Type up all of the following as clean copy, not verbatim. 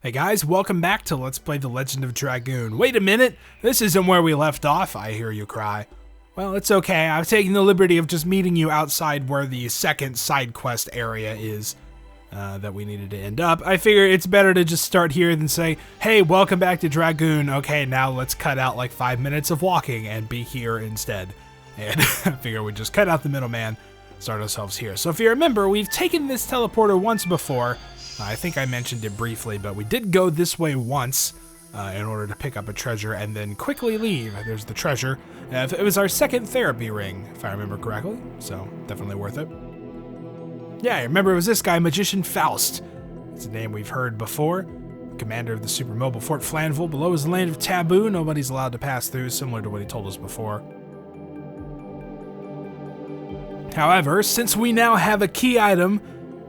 Hey guys, welcome back to Let's Play The Legend of Dragoon. Wait a minute, this isn't where we left off, I hear you cry. Well, it's okay, I've taken the liberty of just meeting you outside where the second side quest area is that we needed to end up. I figure it's better to just start here than say, hey, welcome back to Dragoon. Okay, now let's cut out like 5 minutes of walking and be here instead. And I figure we just cut out the middleman, start ourselves here. So if you remember, we've taken this teleporter once before. I think I mentioned it briefly, but we did go this way once in order to pick up a treasure and then quickly leave. There's the treasure. It was our second therapy ring, if I remember correctly, so definitely worth it. Yeah, I remember it was this guy, Magician Faust. It's a name we've heard before. Commander of the super mobile Fort Flanville. Below is the land of taboo. Nobody's allowed to pass through, similar to what he told us before. However, since we now have a key item,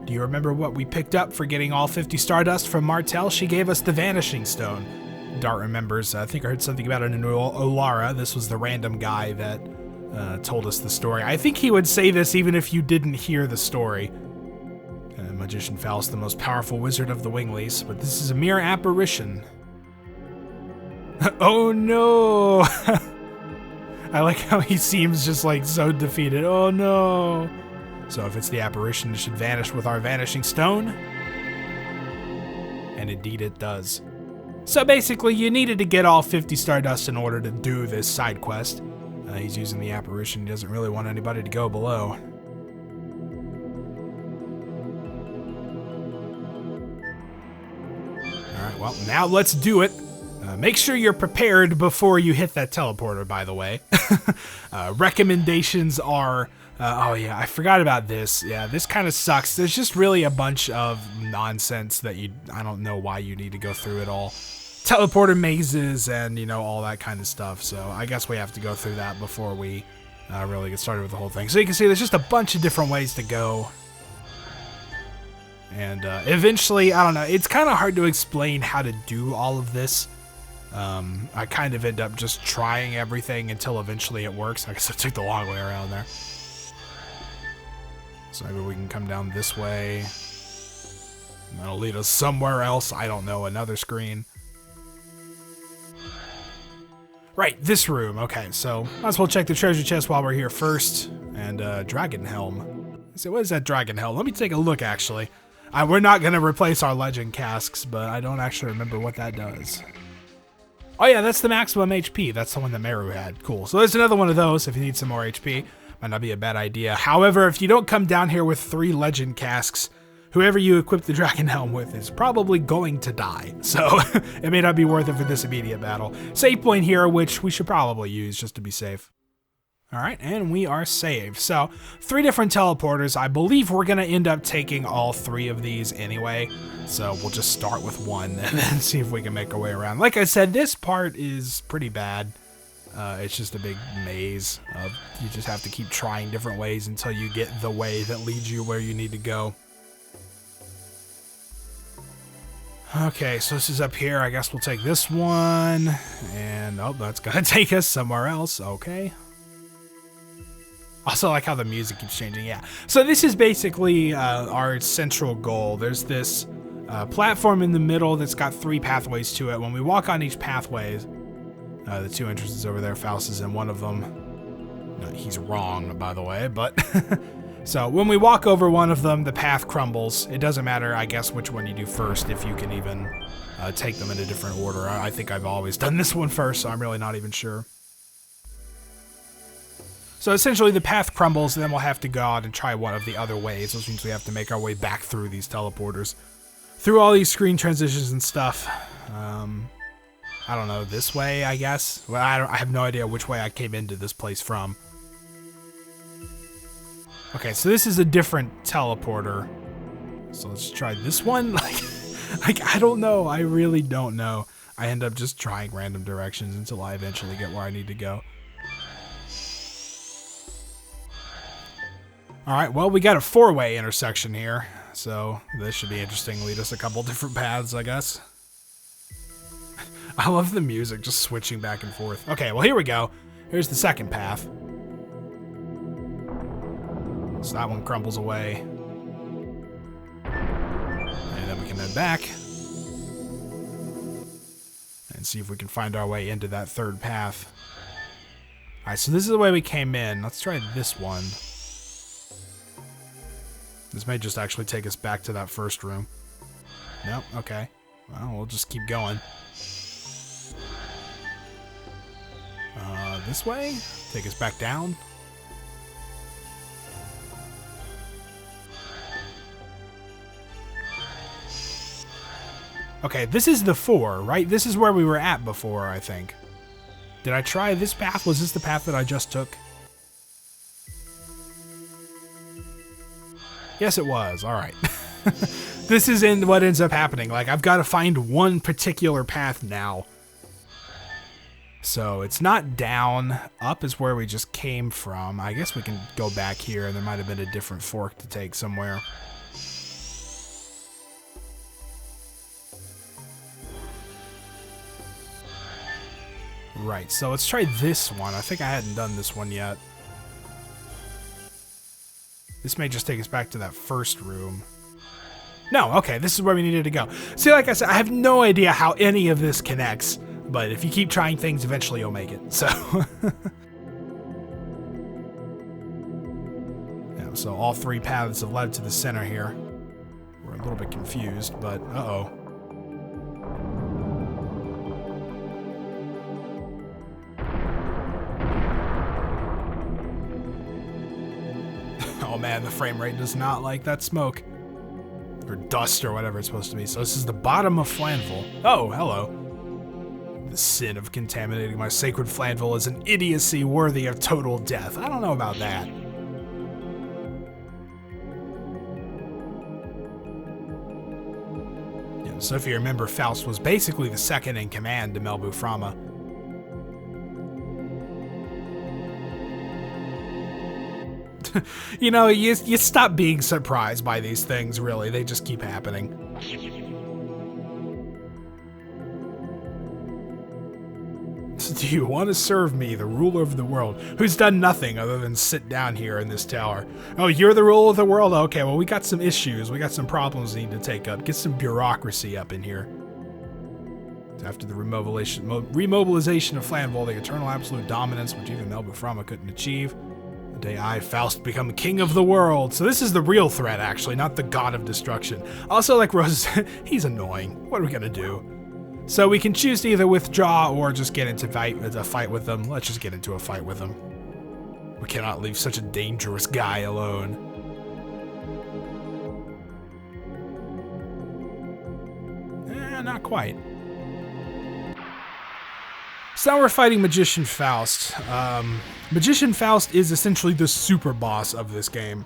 do you remember what we picked up for getting all 50 Stardust from Martel? She gave us the Vanishing Stone. Dart remembers, I think I heard something about it in Olara. This was the random guy that told us the story. I think he would say this even if you didn't hear the story. Magician Faust, the most powerful wizard of the Winglies, but this is a mere apparition. Oh no! I like how he seems just like so defeated. Oh no! So if it's the apparition, it should vanish with our Vanishing Stone. And indeed it does. So basically, you needed to get all 50 Stardust in order to do this side quest. He's using the apparition. He doesn't really want anybody to go below. Alright, well, now let's do it. Make sure you're prepared before you hit that teleporter, by the way. Recommendations are... oh yeah, I forgot about this. Yeah, this kind of sucks. There's just really a bunch of nonsense that I don't know why you need to go through it all. Teleporter mazes and, you know, all that kind of stuff. So I guess we have to go through that before we really get started with the whole thing. So you can see there's just a bunch of different ways to go. And eventually, I don't know, it's kind of hard to explain how to do all of this. I kind of end up just trying everything until eventually it works. I guess I took the long way around there. So maybe we can come down this way. And that'll lead us somewhere else. I don't know, another screen. Right, this room. Okay, so might as well check the treasure chest while we're here first. And Dragon Helm. So what is that Dragon Helm? Let me take a look, actually. We're not going to replace our legend casks, but I don't actually remember what that does. Oh yeah, that's the maximum HP. That's the one that Meru had. Cool. So there's another one of those if you need some more HP. Might not be a bad idea. However, if you don't come down here with 3 legend casks, whoever you equip the Dragon Helm with is probably going to die. So it may not be worth it for this immediate battle. Save point here, which we should probably use just to be safe. All right, and we are saved. So 3 different teleporters. I believe we're going to end up taking all 3 of these anyway. So we'll just start with one and then see if we can make our way around. Like I said, this part is pretty bad. It's just a big maze. You just have to keep trying different ways until you get the way that leads you where you need to go. Okay, so this is up here. I guess we'll take this one. And, oh, that's going to take us somewhere else. Okay. Also, I like how the music keeps changing. Yeah. So this is basically our central goal. There's this platform in the middle that's got 3 pathways to it. When we walk on each pathway... the 2 entrances over there, Faust is in one of them. No, he's wrong, by the way, but... So, when we walk over one of them, the path crumbles. It doesn't matter, I guess, which one you do first, if you can even take them in a different order. I think I've always done this one first, so I'm really not even sure. So, essentially, the path crumbles, and then we'll have to go out and try one of the other ways, which means we have to make our way back through these teleporters. Through all these screen transitions and stuff. I don't know, this way, I guess? Well, I have no idea which way I came into this place from. Okay, so this is a different teleporter. So let's try this one. Like, I don't know. I really don't know. I end up just trying random directions until I eventually get where I need to go. Alright, well, we got a 4-way intersection here. So this should be interesting. Lead us a couple different paths, I guess. I love the music just switching back and forth. Okay, well, here we go. Here's the second path. So that one crumbles away. And then we can head back. and see if we can find our way into that third path. Alright, so this is the way we came in. Let's try this one. This may just actually take us back to that first room. Nope, okay. Well, we'll just keep going. This way? Take us back down? Okay, this is the 4, right? This is where we were at before, I think. Did I try this path? Was this the path that I just took? Yes, it was. All right. This is what ends up happening. Like, I've got to find one particular path now. So, it's not down. Up is where we just came from. I guess we can go back here, and there might have been a different fork to take somewhere. Right, so let's try this one. I think I hadn't done this one yet. This may just take us back to that first room. No, okay, this is where we needed to go. See, like I said, I have no idea how any of this connects, but if you keep trying things, eventually you'll make it, so. Yeah, so all 3 paths have led to the center here. We're a little bit confused, but uh-oh. Oh man, the frame rate does not like that smoke. Or dust or whatever it's supposed to be. So this is the bottom of Flanville. Oh, hello. The sin of contaminating my sacred Flanville is an idiocy worthy of total death. I don't know about that. Yeah, so if you remember, Faust was basically the second in command to Melbu Frama. You know, you stop being surprised by these things, really. They just keep happening. Do you want to serve me, the ruler of the world, who's done nothing other than sit down here in this tower? Oh, you're the ruler of the world? Okay, well, we got some issues. We got some problems we need to take up. Get some bureaucracy up in here. After the remobilization of Flanville, the eternal absolute dominance which even Melbu Frama couldn't achieve. Day I, Faust, become king of the world. So this is the real threat, actually, not the god of destruction. Also, like Rose, he's annoying. What are we gonna do? So we can choose to either withdraw or just get into a fight with them. Let's just get into a fight with them. We cannot leave such a dangerous guy alone. Not quite. So now we're fighting Magician Faust. Magician Faust is essentially the super boss of this game.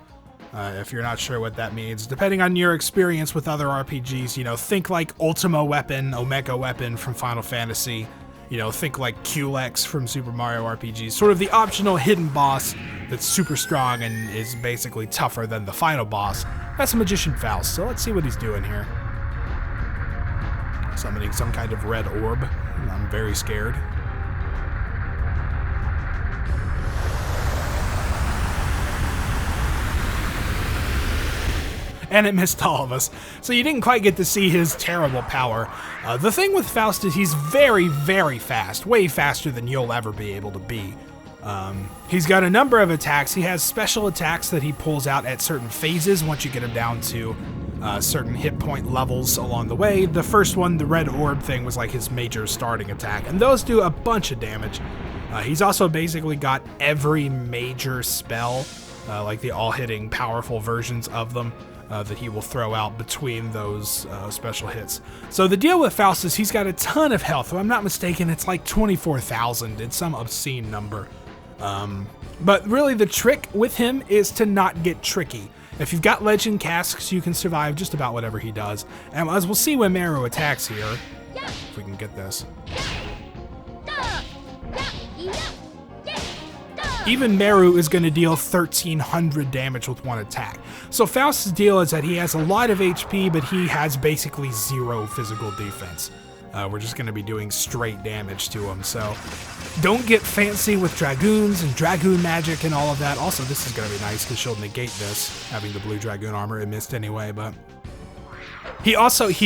If you're not sure what that means, depending on your experience with other RPGs, you know, think like Ultima Weapon, Omega Weapon from Final Fantasy, you know, think like Culex from Super Mario RPGs, sort of the optional hidden boss that's super strong and is basically tougher than the final boss. That's Magician Faust, so let's see what he's doing here. Summoning some kind of red orb. I'm very scared. And it missed all of us. So you didn't quite get to see his terrible power. The thing with Faust is he's very, very fast. Way faster than you'll ever be able to be. He's got a number of attacks. He has special attacks that he pulls out at certain phases once you get him down to certain hit point levels along the way. The first one, the red orb thing, was like his major starting attack. And those do a bunch of damage. He's also basically got every major spell, like the all-hitting powerful versions of them. That he will throw out between those special hits. So the deal with Faust is he's got a ton of health. If I'm not mistaken, it's like 24,000. It's some obscene number. But really the trick with him is to not get tricky. If you've got Legend Casks, you can survive just about whatever he does. And as we'll see when Meru attacks here, if we can get this. Even Meru is going to deal 1,300 damage with one attack. So Faust's deal is that he has a lot of HP, but he has basically 0 physical defense. We're just going to be doing straight damage to him. So don't get fancy with Dragoons and Dragoon magic and all of that. Also, this is going to be nice because she'll negate this, having the blue Dragoon armor. It missed anyway, but he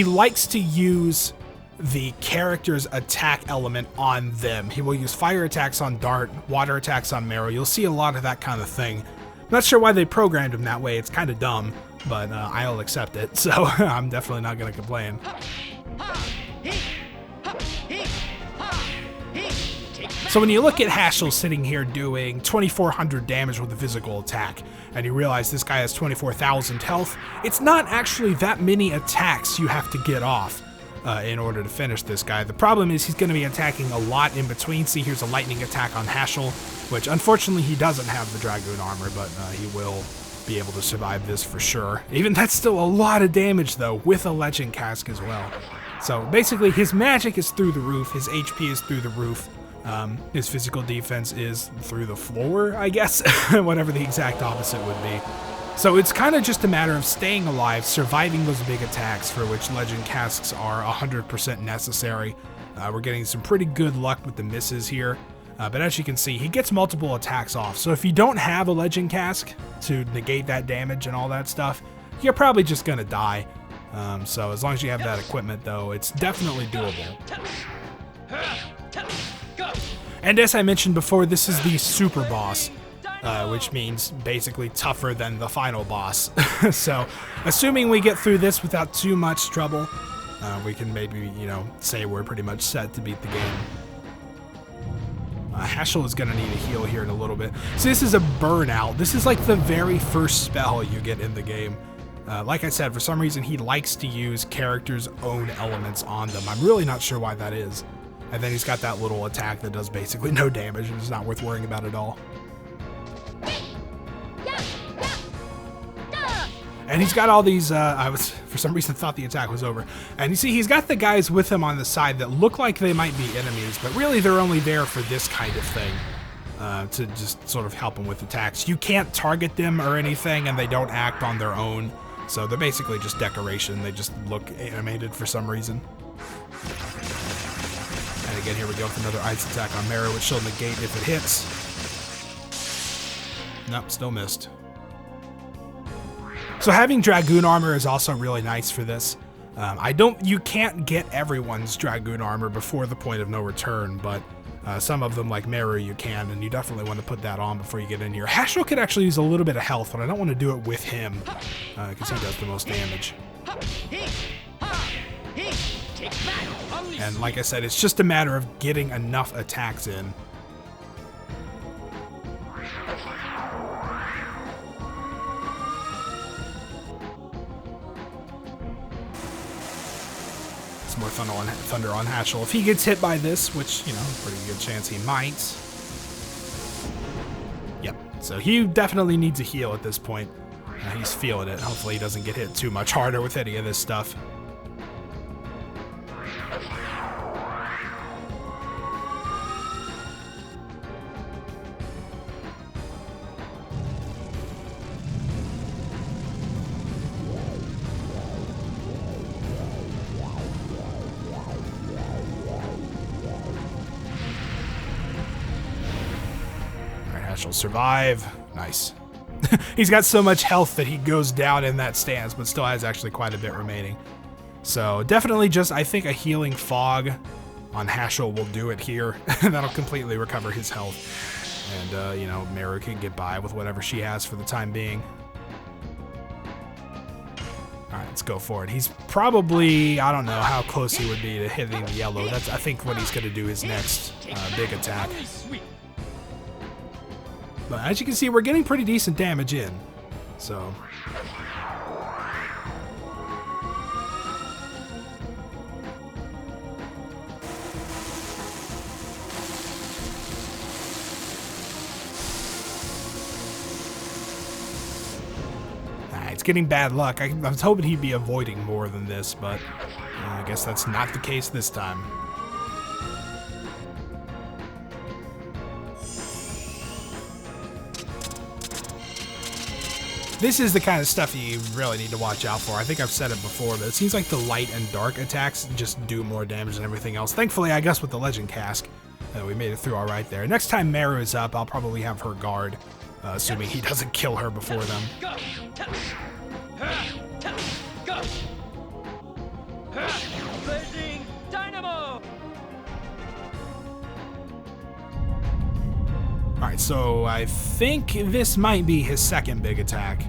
likes to use the character's attack element on them. He will use fire attacks on Dart, water attacks on Meru. You'll see a lot of that kind of thing. Not sure why they programmed him that way. It's kind of dumb, but I'll accept it. So I'm definitely not going to complain. So when you look at Haschel sitting here doing 2,400 damage with a physical attack, and you realize this guy has 24,000 health, it's not actually that many attacks you have to get off in order to finish this guy. The problem is he's going to be attacking a lot in between. See, here's a lightning attack on Haschel, which unfortunately he doesn't have the Dragoon armor, but he will be able to survive this for sure. Even that's still a lot of damage though, with a Legend Cask as well. So basically his magic is through the roof, his HP is through the roof, his physical defense is through the floor, I guess, whatever the exact opposite would be. So it's kind of just a matter of staying alive, surviving those big attacks for which Legend Casks are 100% necessary. We're getting some pretty good luck with the misses here, but as you can see, he gets multiple attacks off. So if you don't have a Legend Cask to negate that damage and all that stuff, you're probably just gonna die. So as long as you have that equipment though, it's definitely doable. And as I mentioned before, this is the super boss, which means basically tougher than the final boss. So assuming we get through this without too much trouble, we can maybe, say we're pretty much set to beat the game. Haschel is going to need a heal here in a little bit. So this is a burnout. This is like the very first spell you get in the game. Like I said, for some reason he likes to use characters' own elements on them. I'm really not sure why that is. And then he's got that little attack that does basically no damage and is not worth worrying about at all. And he's got all these, for some reason thought the attack was over. And you see, he's got the guys with him on the side that look like they might be enemies, but really they're only there for this kind of thing, to just sort of help him with attacks. You can't target them or anything, and they don't act on their own. So they're basically just decoration. They just look animated for some reason. And again, here we go with another ice attack on Meru, which she'll negate if it hits. Nope, still missed. So having Dragoon armor is also really nice for this. You can't get everyone's Dragoon armor before the point of no return, but some of them, like Meru, you can, and you definitely want to put that on before you get in here. Haschel could actually use a little bit of health, but I don't want to do it with him, because he does the most damage. And like I said, it's just a matter of getting enough attacks in. More thunder on Haschel. If he gets hit by this, which, pretty good chance he might. Yep, so he definitely needs a heal at this point. He's feeling it. Hopefully he doesn't get hit too much harder with any of this stuff. She'll survive. Nice. He's got so much health that he goes down in that stance, but still has actually quite a bit remaining. So definitely just, I think, a healing fog on Haschel will do it here. That'll completely recover his health. And, Meru can get by with whatever she has for the time being. Alright, let's go for it. He's probably, I don't know how close he would be to hitting the yellow. That's, I think, what he's going to do his next big attack. But as you can see, we're getting pretty decent damage in. So. It's getting bad luck. I was hoping he'd be avoiding more than this, but I guess that's not the case this time. This is the kind of stuff you really need to watch out for. I think I've said it before, but it seems like the light and dark attacks just do more damage than everything else. Thankfully, I guess with the Legend Cask, we made it through all right there. Next time Meru is up, I'll probably have her guard, assuming he doesn't kill her before them. Alright, so I think this might be his second big attack.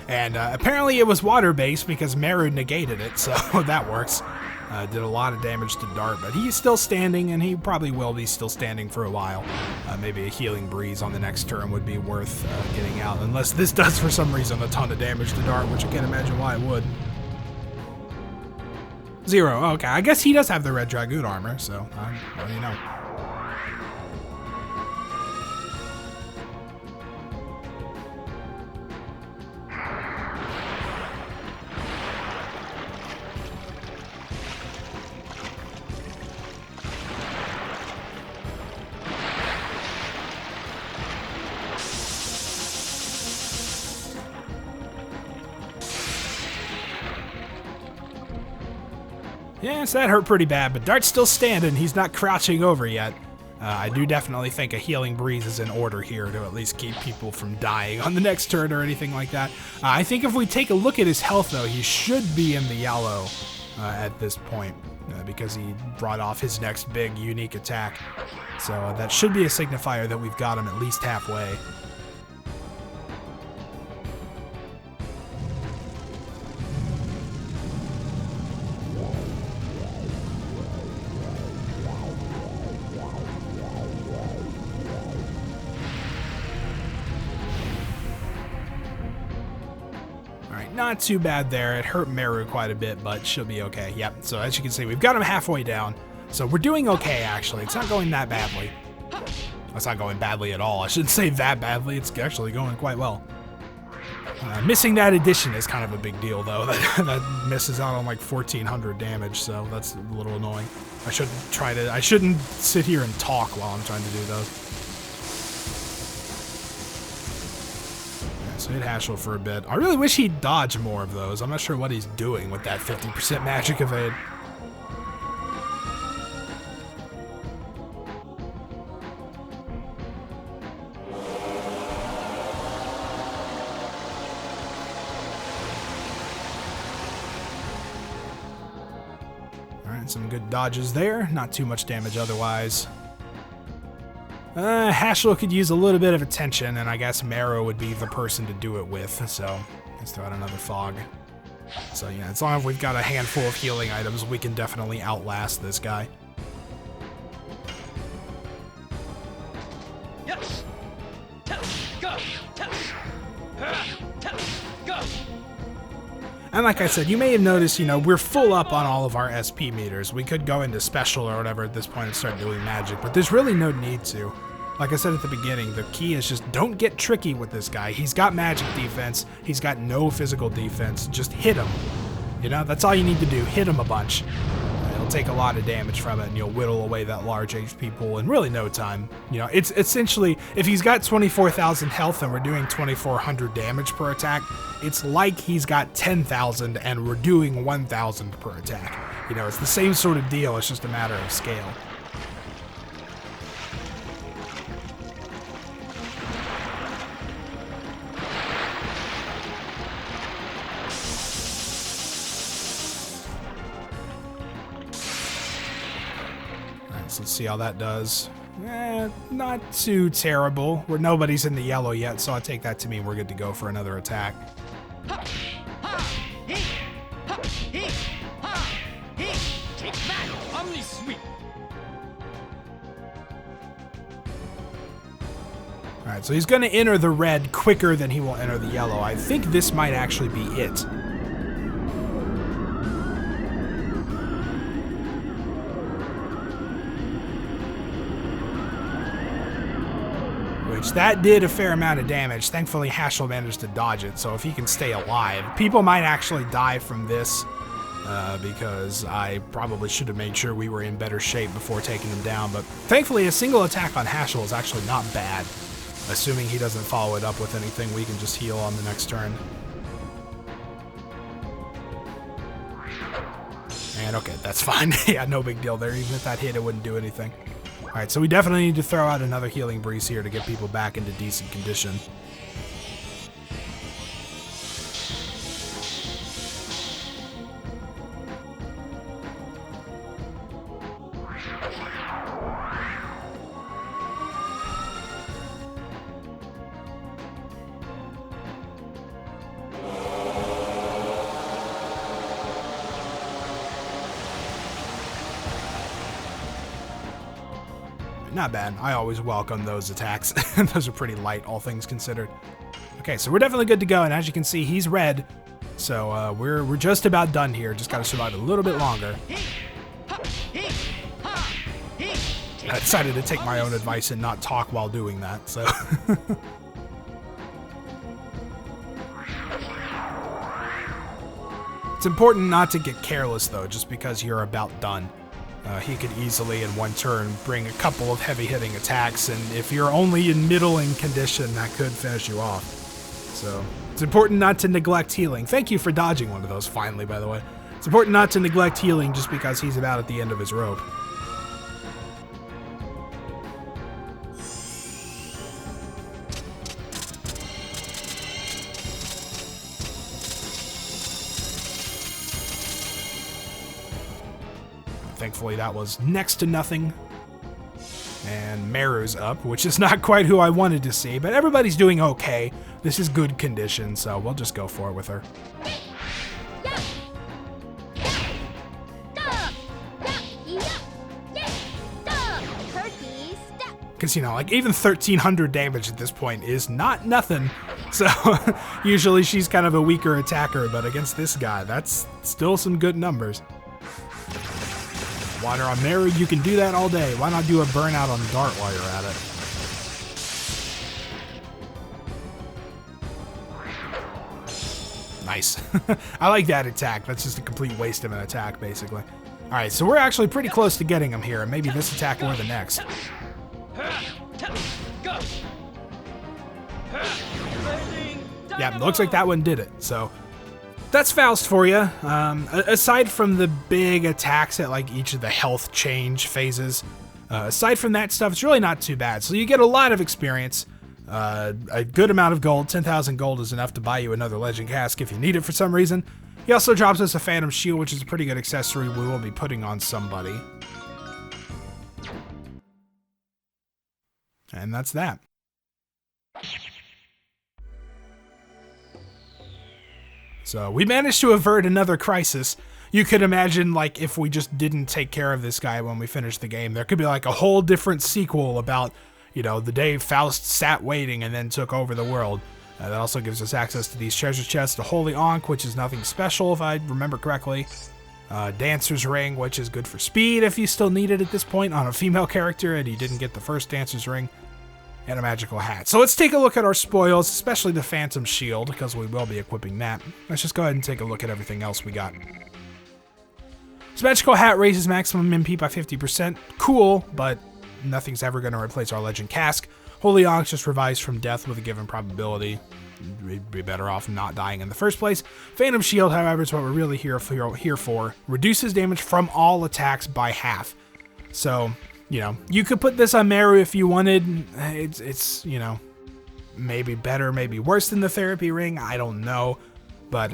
And apparently it was water-based because Meru negated it, so that works. Did a lot of damage to Dart, but he's still standing, and he probably will be still standing for a while. Maybe a Healing Breeze on the next turn would be worth getting out, unless this does for some reason a ton of damage to Dart, which I can't imagine why it would. 0, okay, I guess he does have the red Dragoon armor, so what do you know. Yes, that hurt pretty bad, but Dart's still standing. He's not crouching over yet. I do definitely think a Healing Breeze is in order here to at least keep people from dying on the next turn or anything like that. I think if we take a look at his health, though, he should be in the yellow at this point because he brought off his next big unique attack. So that should be a signifier that we've got him at least halfway. Not too bad there. It hurt Meru quite a bit, but she'll be okay. Yep, so as you can see, we've got him halfway down. So we're doing okay, actually. It's not going that badly. It's not going badly at all. I shouldn't say that badly. It's actually going quite well. Missing that addition is kind of a big deal, though. That misses out on like 1,400 damage, so that's a little annoying. I shouldn't sit here and talk while I'm trying to do those. So hit Hashel for a bit. I really wish he'd dodge more of those. I'm not sure what he's doing with that 50% magic evade. Alright, some good dodges there. Not too much damage otherwise. Hashel could use a little bit of attention, and I guess Meru would be the person to do it with, so let's throw out another fog. So yeah, as long as we've got a handful of healing items, we can definitely outlast this guy. Yes. Go. Go. And like I said, you may have noticed, we're full up on all of our SP meters. We could go into special or whatever at this point and start doing magic, but there's really no need to. Like I said at the beginning, the key is just don't get tricky with this guy. He's got magic defense. He's got no physical defense. Just hit him. That's all you need to do. Hit him a bunch. It'll take a lot of damage from it, and you'll whittle away that large HP pool in really no time. It's essentially, if he's got 24,000 health and we're doing 2,400 damage per attack, it's like he's got 10,000 and we're doing 1,000 per attack. It's the same sort of deal. It's just a matter of scale. So let's see how that does. Not too terrible. Nobody's in the yellow yet, so I'll take that to mean we're good to go for another attack. Alright, so he's going to enter the red quicker than he will enter the yellow. I think this might actually be it. Which that did a fair amount of damage. Thankfully, Hashel managed to dodge it, so if he can stay alive. People might actually die from this because I probably should have made sure we were in better shape before taking him down, but thankfully a single attack on Hashel is actually not bad. Assuming he doesn't follow it up with anything, we can just heal on the next turn. And okay, that's fine. Yeah, no big deal there. Even if that hit, it wouldn't do anything. Alright, so we definitely need to throw out another healing breeze here to get people back into decent condition. Not bad. I always welcome those attacks. Those are pretty light, all things considered. Okay, so we're definitely good to go, and as you can see, he's red. So we're just about done here. Just got to survive a little bit longer. I decided to take my own advice and not talk while doing that, so... It's important not to get careless, though, just because you're about done. He could easily, in one turn, bring a couple of heavy-hitting attacks, and if you're only in middling condition, that could finish you off. So, it's important not to neglect healing. Thank you for dodging one of those, finally, by the way. It's important not to neglect healing just because he's about at the end of his rope. Thankfully, that was next to nothing. And Meru's up, which is not quite who I wanted to see, but everybody's doing okay. This is good condition, so we'll just go for it with her. Because, you know, like, even 1,300 damage at this point is not nothing. So, usually she's kind of a weaker attacker, but against this guy, that's still some good numbers. Water on Meru, you can do that all day. Why not do a burnout on Dart while you're at it? Nice. I like that attack. That's just a complete waste of an attack, basically. Alright, so we're actually pretty close to getting him here, and maybe this attack or the next. Yeah, looks like that one did it, so... That's Faust for you. Aside from the big attacks at like each of the health change phases, aside from that stuff, it's really not too bad. So you get a lot of experience, a good amount of gold. 10,000 gold is enough to buy you another legend cask if you need it for some reason. He also drops us a phantom shield, which is a pretty good accessory we will be putting on somebody. And that's that. So we managed to avert another crisis. You could imagine, like, if we just didn't take care of this guy when we finished the game, there could be like a whole different sequel about, you know, the day Faust sat waiting and then took over the world. That also gives us access to these treasure chests, the Holy Ankh, which is nothing special if I remember correctly. Dancer's Ring, which is good for speed if you still need it at this point on a female character and you didn't get the first Dancer's Ring. And a magical hat. So let's take a look at our spoils, especially the Phantom Shield, because we will be equipping that. Let's just go ahead and take a look at everything else we got. This magical hat raises maximum MP by 50%. Cool, but nothing's ever going to replace our legend cask. Holy Ankh just revives from death with a given probability. We'd be better off not dying in the first place. Phantom Shield, however, is what we're really here for. Reduces damage from all attacks by half. So... you know, you could put this on Meru if you wanted. It's you know, maybe better, maybe worse than the therapy ring. I don't know. But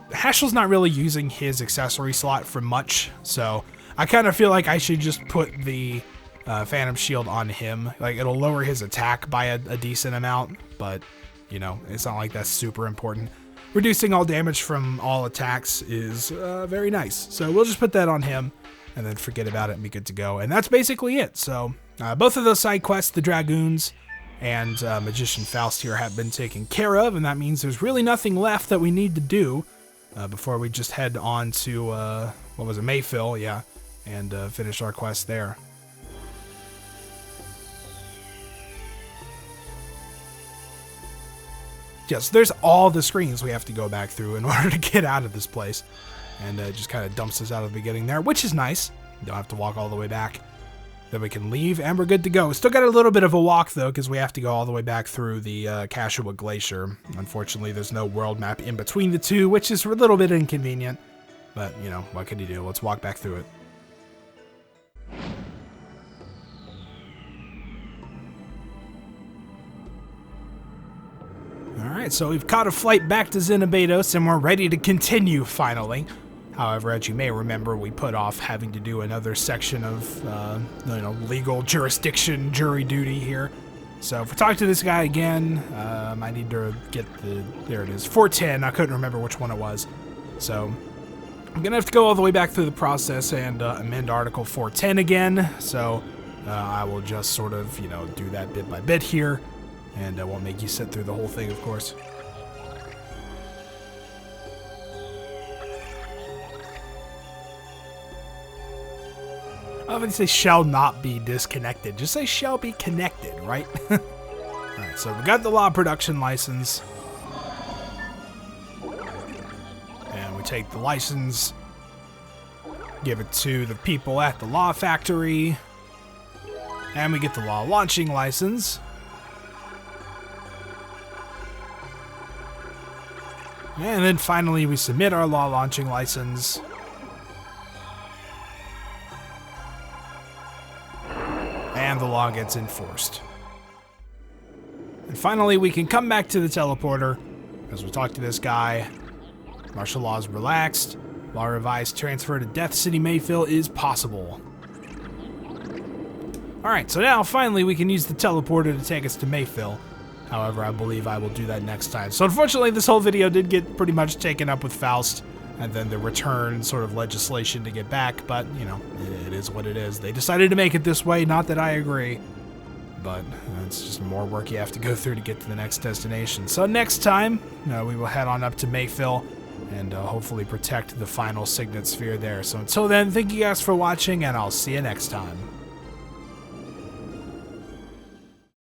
Heschel's not really using his accessory slot for much. So I kind of feel like I should just put the Phantom Shield on him. Like, it'll lower his attack by a decent amount. But, you know, it's not like that's super important. Reducing all damage from all attacks is very nice. So we'll just put that on him. And then forget about it and be good to go. And that's basically it. So both of those side quests, the Dragoons and Magician Faust here, have been taken care of. And that means there's really nothing left that we need to do before we just head on to, what was it, Mayfill, yeah, and finish our quest there. Yes, there's all the screens we have to go back through in order to get out of this place. And it just kind of dumps us out of the beginning there, which is nice. Don't have to walk all the way back. Then we can leave, and we're good to go. Still got a little bit of a walk, though, because we have to go all the way back through the Kashua Glacier. Unfortunately, there's no world map in between the two, which is a little bit inconvenient. But, you know, what can you do? Let's walk back through it. Alright, so we've caught a flight back to Xenobatos, and we're ready to continue, finally. However, as you may remember, we put off having to do another section of, legal jurisdiction, jury duty here. So if we talk to this guy again, I need to get there it is, 410. I couldn't remember which one it was. So I'm going to have to go all the way back through the process and amend Article 410 again. So I will just sort of, do that bit by bit here. And I won't make you sit through the whole thing, of course. I don't think say shall not be disconnected. Just say shall be connected, right? Alright, so we got the law production license. And we take the license, give it to the people at the law factory. And we get the law launching license. And then finally we submit our law launching license. And the law gets enforced. And finally we can come back to the teleporter as we talk to this guy. Martial law is relaxed. Law revised transfer to Death City Mayfield is possible. Alright, so now finally we can use the teleporter to take us to Mayfield. However, I believe I will do that next time. So unfortunately, this whole video did get pretty much taken up with Faust, and then the return sort of legislation to get back, but, it is what it is. They decided to make it this way, not that I agree, but it's just more work you have to go through to get to the next destination. So next time, we will head on up to Mayfield, and hopefully protect the final Signet Sphere there. So until then, thank you guys for watching, and I'll see you next time.